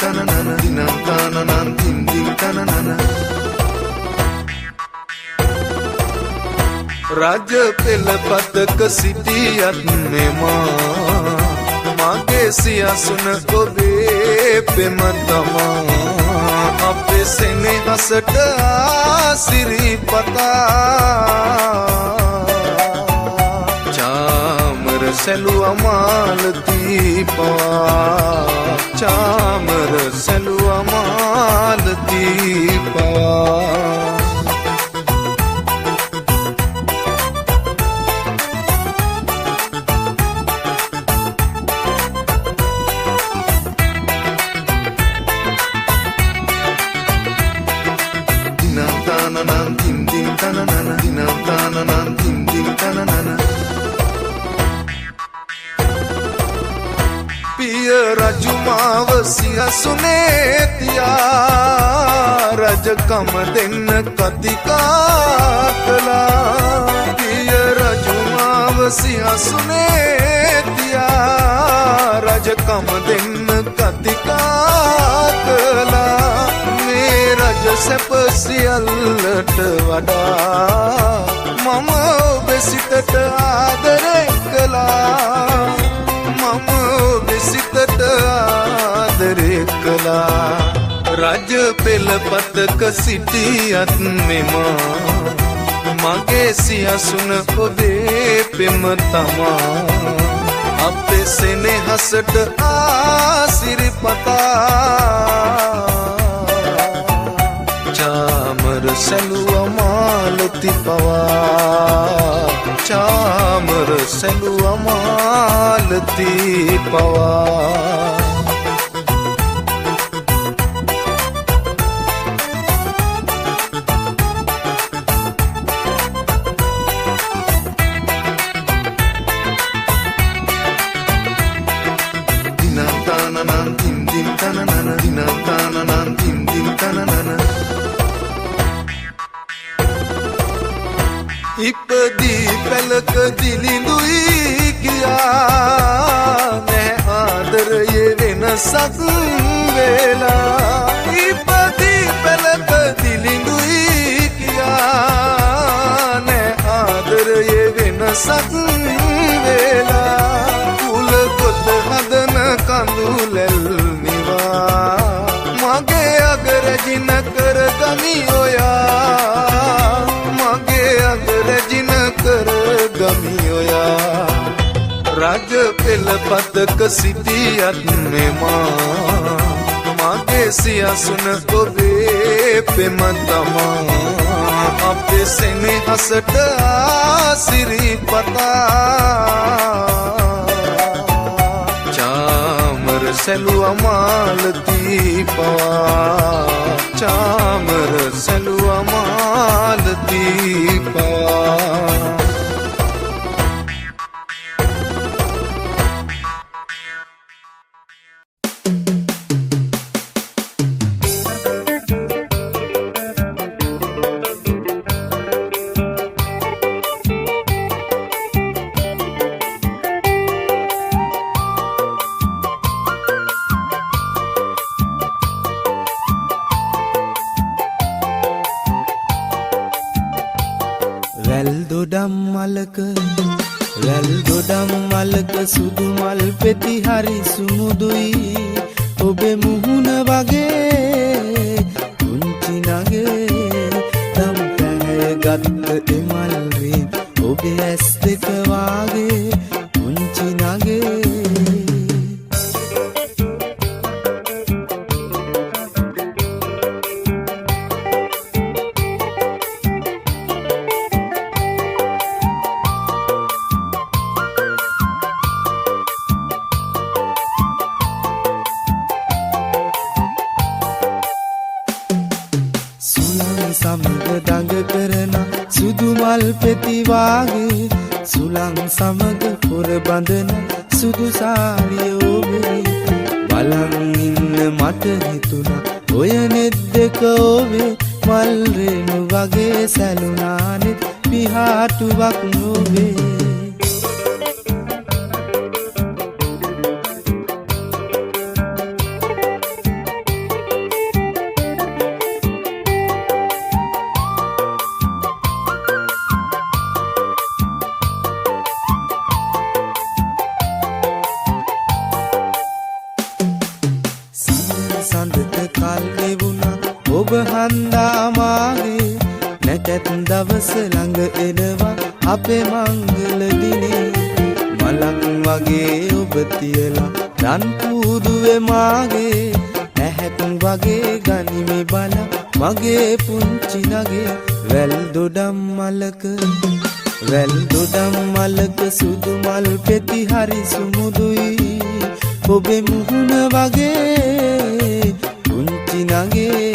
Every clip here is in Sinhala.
tananana dinam tananan din din tananana රජ පෙළපතක සිටියත් මෙමා මගේ සියසුන ඔබේ පෙම තමා අපේ සෙනෙහසට ආසිරිපතා චාමර සැලුවා මාලතී පවා චාමර සැලුවා මාලතී පවා පිය රජුමාව සියසුනේ තියා රජකම දෙන්න කතිකා කළා පිය රජුමාව සියසුනේ තියා රජකම දෙන්න කතිකා කළා මේ රජ සැප සියල්ලට වඩා මම ඔබ සිතට ආදරය කළා මම ඔබ සිතට ආදරය කළා රජ පෙළපතක සිටියත් මෙමා මගේ සියසුන ඔබේ පෙම තමා අපේ සෙනෙහසට ආසිරිපතා චාමර සැලුවා මාලති පවා චාමර සැලුවා මාලති පවා dinam tananan din din tananana dinam tananan din din tananana ඉපදී පැලක දිලිඳුයි කියා නෑ ආදරයේ වෙනසක් වෙලා ඉපදී පැලක දිලිඳුයි කියා නෑ ආදරයේ වෙනසක් වෙලා කුල කොට හදන කඳුලැල් නිවා මගේ අගරජින කර ගමි ඔයා මගේ අගරජින කර ගමි ඔයා රජ පෙළපතක සිටියත් මෙමා මගේ සියසුන ඔබේ පෙම තමා අපේ සෙනෙහසට ආසිරිපතා චාමර සැලුවා මාලතී පවා චාමර සැලුවා මාලතී පවා රැල් දොඩම් මලක සුදු මල් පෙති හරි සුමුදුයි ඔබේ මුහුණ වගේ කුංචි නගේ තම් පැහැය ගත්ත එමල් රින් ඔබේ ඇස් දෙක වාගේ කුංචි නගේ පෙති වාගේ සුලං සමග පොර බඳන සුදු සාරිය ඔබේ බලන් ඉන්න මට හිතුණා ඔය නෙත් දෙක ඔබේ මල් රේණු වගේ සැලුණානෙත් පිහාටුවක් නොවේ ඔබ හන්දා මාගේ නැකත් දවස ළඟ එනවා අපේ මංගල දිනේ මලක් වගේ ඔබ තියලා රන් කූඩුවේ මාගේ ඇහැත් වගේ ගනිමි බල මගේ පුංචි නගේ වැල් දොඩම් මලක සුදු මල් පෙති හරි සුමුදුයි ඔබේ මුහුණ වගේ පුංචි නගේ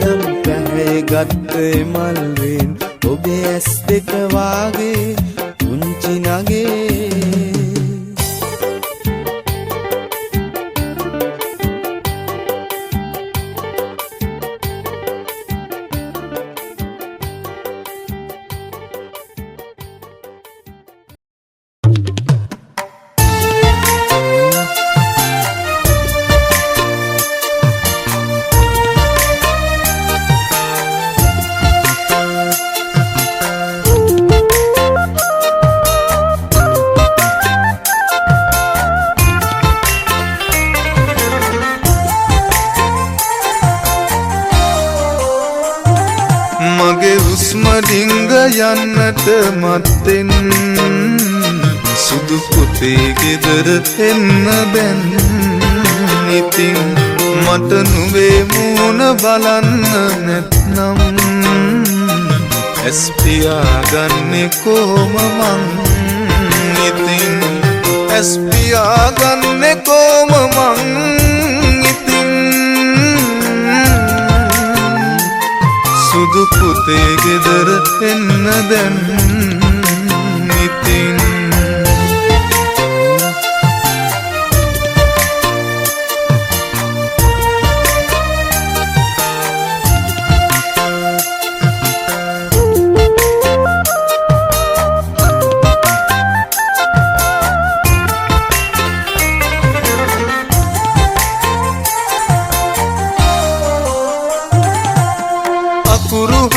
නම් පැහැ ගත්තේ මල්වෙන් ඔබේ ඇස් දෙක වාගේ පුංචි නගේ යන්නට මත්තෙන් සුදු පුතේ ගෙදර එන්න බැන් ඉතින් මට නුවේ මූණ බලන්න නැත්නම් ඇස් පියාගන්නේ කොහොම මං ඉතින් ඇස් පියාගන්නේ කොහොම මං ඉතින් සුදු පුතේ ගෙදර එන්න දැන් ඉතින්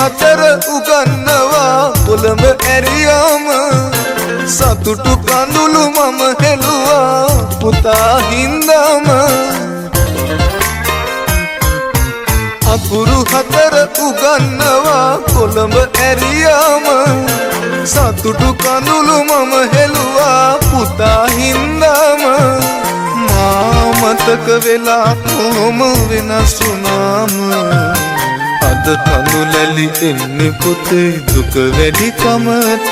හතර උගන්නවා කොළඹ ඇරියාම සතුටු කඳුළු මම හෙළුවා පුතා හින්දාම අකුරු හතර උගන්නවා කොළඹ ඇරියාම සතුටු කඳුළු මම හෙළුවා පුතා හින්දාම මා මතක වෙලා කොහොම වෙනස් වුණාම අද කඳුලැලි එන්නේ පුතේ දුක වැඩි කමට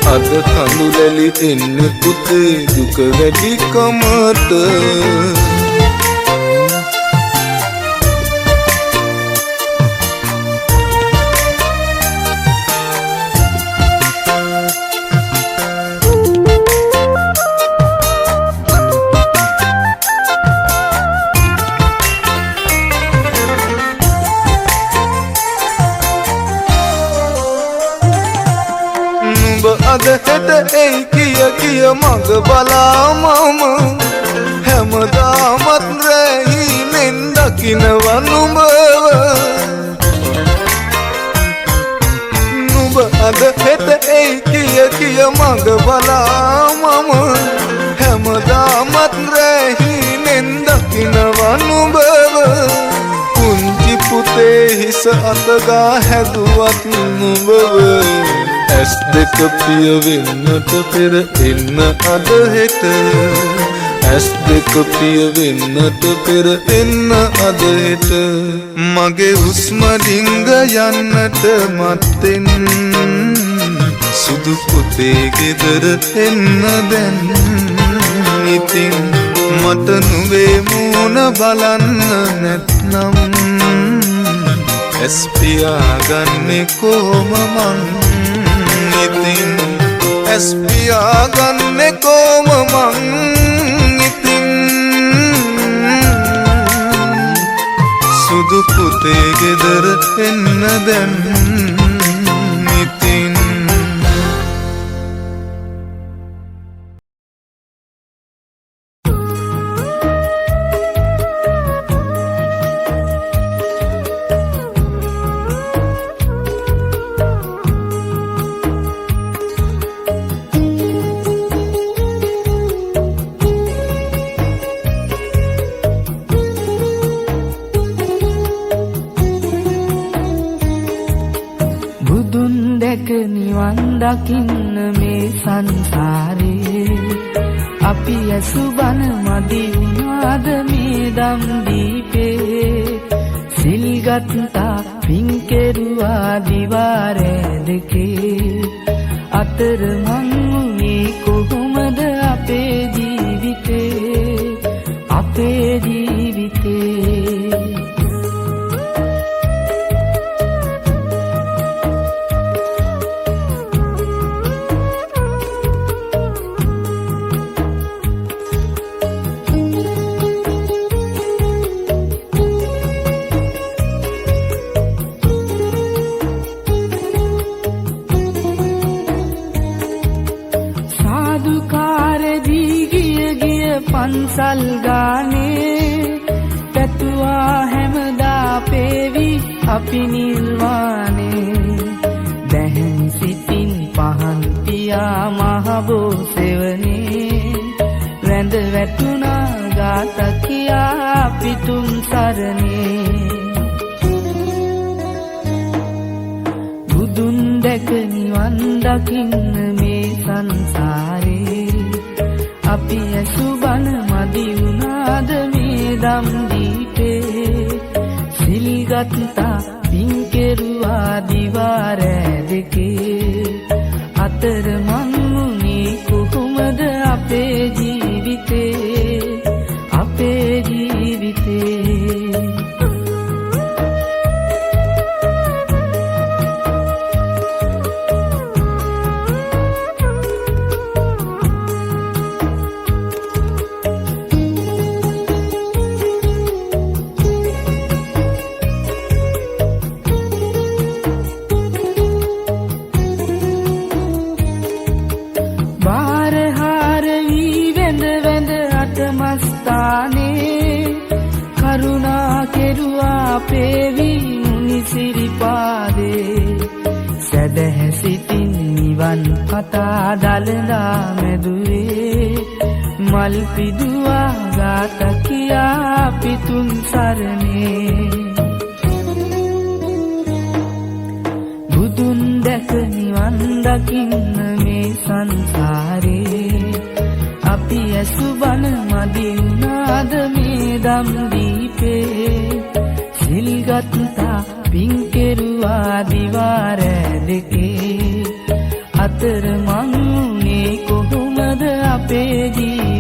අද කඳුලැලි එන්නේ පුතේ දුක වැඩි කමට අද හෙට එයි කිය මග බලා මම හැමදාමත් රැහිනෙන් දකිනවා නුඹව නුඹ අද හෙට එයි කිය මග බලා මම හැමදාමත් රැහිනෙන් දකිනවා නුඹව පුංචි පුතේ හිස අතගා හැදුවත් නුඹව ඇස් දෙක පිය වෙන්නට පෙර එන්න අද හෙට ඇස් දෙක පිය වෙන්නට පෙර එන්න අද හෙට මගේ හුස්ම ඩිංග යන්නට මත්තෙන් සුදු පුතේ ගෙදර එන්න දැන් ඉතින් මට නුවේ මූණ බලන්න නැත්නම් ඇස් පියාගන්නේ කොහොම මං ඉතින් ඇස් පියාගන්නේ කොහොම මං ඉතින් සුදු පුතේ ගෙදර එන්න දැන් ඉතින් දකින්න මේ සංසාරේ අපි ඇසුබන මදි වුණාද මේ දම් දීපේ සිල්ගත්තා පින් කෙරුවා දිවාරේ දෙකේ අතර මං වුණේ කොහොමද අපේ ජීවිතේ පන්සල් ගානේ පැතුවා හැමදා පේවි අපි නිර්වාණේ දැහැන් සිතින් පහන් පියා මහබෝ සෙවනේ රැඳ වැටුණා ගාත කියා පිතුම් සරණේ බුදුන් දැක නිවන් දකින්න මේ සංසාරේ අපි ඇසුබන මදි වුණාද මේ දම් දීපේ සිල්ගත්තා පින් කෙරුවා දිවාරෑ දෙකේ අතර මං වුණේ කොහොමද අපේ ජීවිතේ කරුණා කෙරුවා පේවි මුනි සිරිපාදේ සැදැහැ සිතින් නිවන් කතා දළදා මැදුරේ මල් පිදුවා ගාත කියා පිතුම් සරණේ බුදුන් දැක නිවන් දකින්න මේ සංසාරේ අපි ඇසුබන මදි වුණාද මේ දම් දීපේ සිල්ගත්තා පින් කෙරුවා දිවාරෑ දෙකේ අතර මං වුණේ කොහොමද අපේ ජීවිතේ